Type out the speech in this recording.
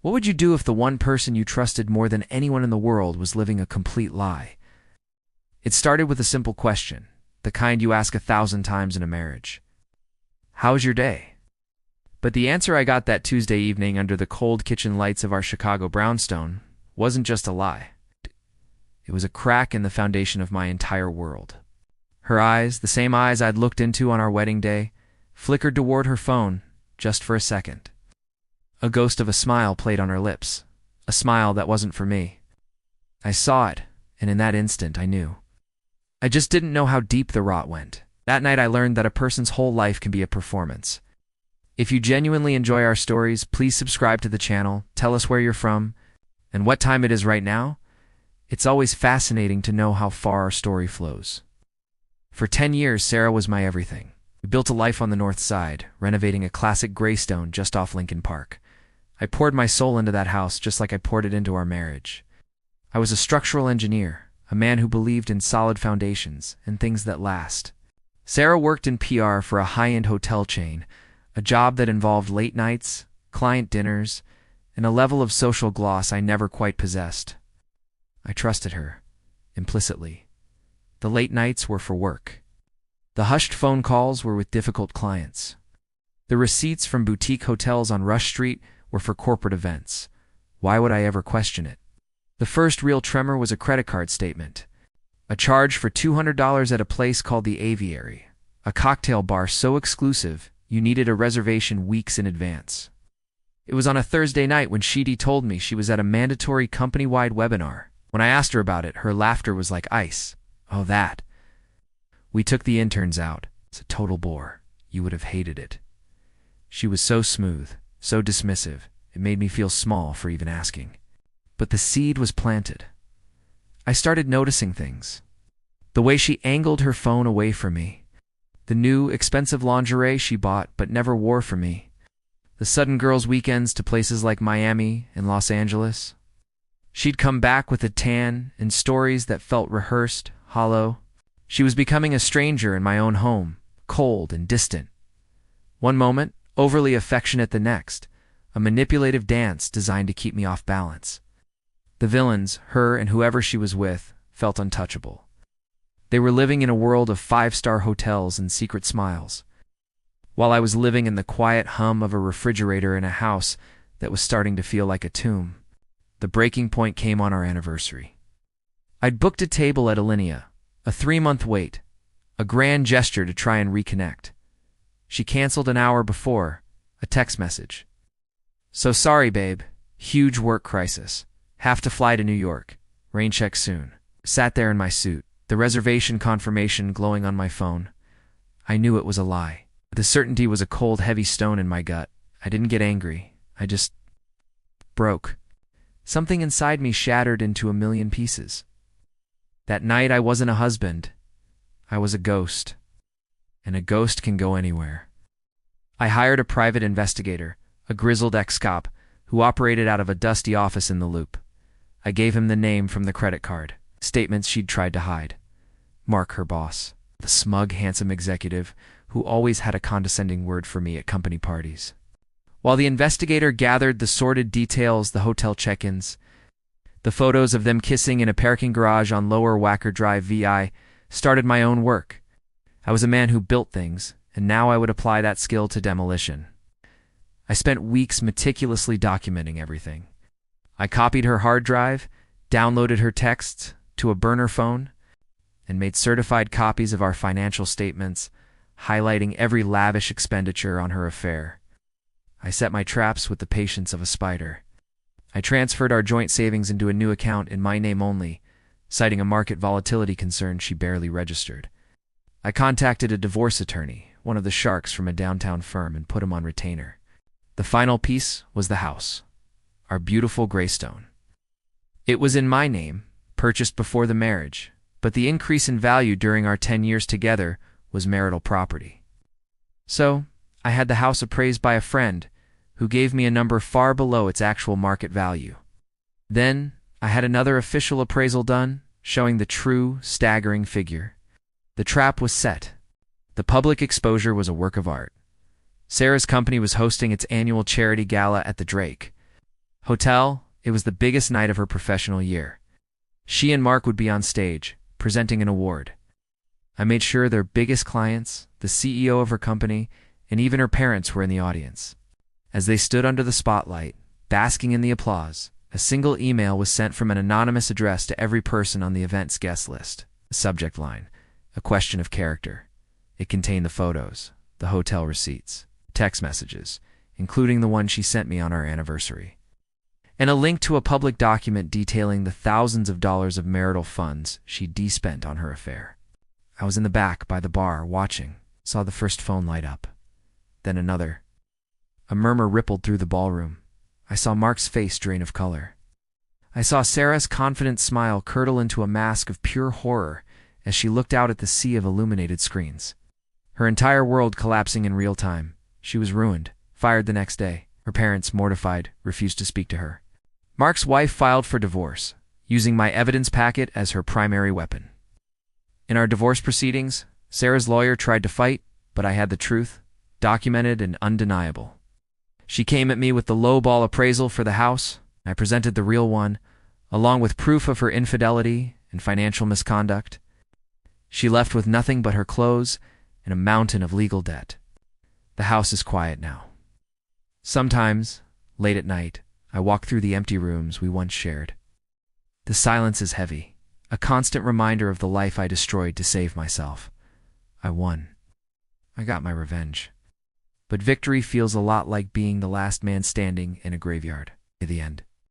What would you do if the one person you trusted more than anyone in the world was living a complete lie? It started with a simple question, the kind you ask 1,000 times in a marriage. How's your day? But the answer I got that Tuesday evening under the cold kitchen lights of our Chicago brownstone wasn't just a lie. It was a crack in the foundation of my entire world. Her eyes, the same eyes I'd looked into on our wedding day, flickered toward her phone just for a second. A ghost of a smile played on her lips, a smile that wasn't for me. I saw it, and in that instant I knew. I just didn't know how deep the rot went. That night I learned that a person's whole life can be a performance. If you genuinely enjoy our stories, please subscribe to the channel, tell us where you're from, and what time it is right now. It's always fascinating to know how far our story flows. For 10 years, Sarah was my everything. We built a life on the north side, renovating a classic graystone just off Lincoln Park. I poured my soul into that house just like I poured it into our marriage. I was a structural engineer, a man who believed in solid foundations and things that last. Sarah worked in PR for a high-end hotel chain, a job that involved late nights, client dinners, and a level of social gloss I never quite possessed. I trusted her, implicitly. The late nights were for work. The hushed phone calls were with difficult clients. The receipts from boutique hotels on Rush Street were for corporate events. Why would I ever question it? The first real tremor was a credit card statement. A charge for $200 at a place called the Aviary, a cocktail bar so exclusive you needed a reservation weeks in advance. It was on a Thursday night when Sheedy told me she was at a mandatory company-wide webinar. When I asked her about it, her laughter was like ice. Oh, that. We took the interns out. It's a total bore. You would have hated it. She was so smooth, so dismissive, it made me feel small for even asking. But the seed was planted. I started noticing things. The way she angled her phone away from me. The new, expensive lingerie she bought but never wore for me. The sudden girls' weekends to places like Miami and Los Angeles. She'd come back with a tan and stories that felt rehearsed, hollow. She was becoming a stranger in my own home, cold and distant. One moment, overly affectionate the next, a manipulative dance designed to keep me off balance. The villains, her and whoever she was with, felt untouchable. They were living in a world of 5-star hotels and secret smiles, while I was living in the quiet hum of a refrigerator in a house that was starting to feel like a tomb. The breaking point came on our anniversary. I'd booked a table at Alinea, a 3-month wait, a grand gesture to try and reconnect. She canceled an hour before, a text message. So sorry, babe. Huge work crisis. Have to fly to New York. Rain check soon. Sat there in my suit, the reservation confirmation glowing on my phone. I knew it was a lie. The certainty was a cold, heavy stone in my gut. I didn't get angry. I just broke. Something inside me shattered into a million pieces. That night I wasn't a husband. I was a ghost. And a ghost can go anywhere. I hired a private investigator, a grizzled ex-cop, who operated out of a dusty office in the Loop. I gave him the name from the credit card, statements she'd tried to hide. Mark, her boss, the smug, handsome executive who always had a condescending word for me at company parties. While the investigator gathered the sordid details, the hotel check-ins, the photos of them kissing in a parking garage on Lower Wacker Drive VI, started my own work. I was a man who built things, and now I would apply that skill to demolition. I spent weeks meticulously documenting everything. I copied her hard drive, downloaded her texts to a burner phone, and made certified copies of our financial statements, highlighting every lavish expenditure on her affair. I set my traps with the patience of a spider. I transferred our joint savings into a new account in my name only, citing a market volatility concern she barely registered. I contacted a divorce attorney, one of the sharks from a downtown firm, and put him on retainer. The final piece was the house, our beautiful graystone. It was in my name, purchased before the marriage, but the increase in value during our 10 years together was marital property. So, I had the house appraised by a friend, who gave me a number far below its actual market value. Then, I had another official appraisal done, showing the true, staggering figure. The trap was set. The public exposure was a work of art. Sarah's company was hosting its annual charity gala at the Drake. Hotel, it was the biggest night of her professional year. She and Mark would be on stage, presenting an award. I made sure their biggest clients, the CEO of her company, and even her parents were in the audience. As they stood under the spotlight, basking in the applause, a single email was sent from an anonymous address to every person on the event's guest list. The subject line, a question of character. It contained the photos, the hotel receipts, text messages, including the one she sent me on our anniversary, and a link to a public document detailing the thousands of dollars of marital funds she'd de-spent on her affair. I was in the back by the bar watching, saw the first phone light up, then another. A murmur rippled through the ballroom. I saw Mark's face drain of color. I saw Sarah's confident smile curdle into a mask of pure horror as she looked out at the sea of illuminated screens. Her entire world collapsing in real time. She was ruined, fired the next day. Her parents, mortified, refused to speak to her. Mark's wife filed for divorce, using my evidence packet as her primary weapon. In our divorce proceedings, Sarah's lawyer tried to fight, but I had the truth, documented and undeniable. She came at me with the lowball appraisal for the house. I presented the real one, along with proof of her infidelity and financial misconduct. She left with nothing but her clothes and a mountain of legal debt. The house is quiet now. Sometimes, late at night, I walk through the empty rooms we once shared. The silence is heavy, a constant reminder of the life I destroyed to save myself. I won. I got my revenge. But victory feels a lot like being the last man standing in a graveyard at the end.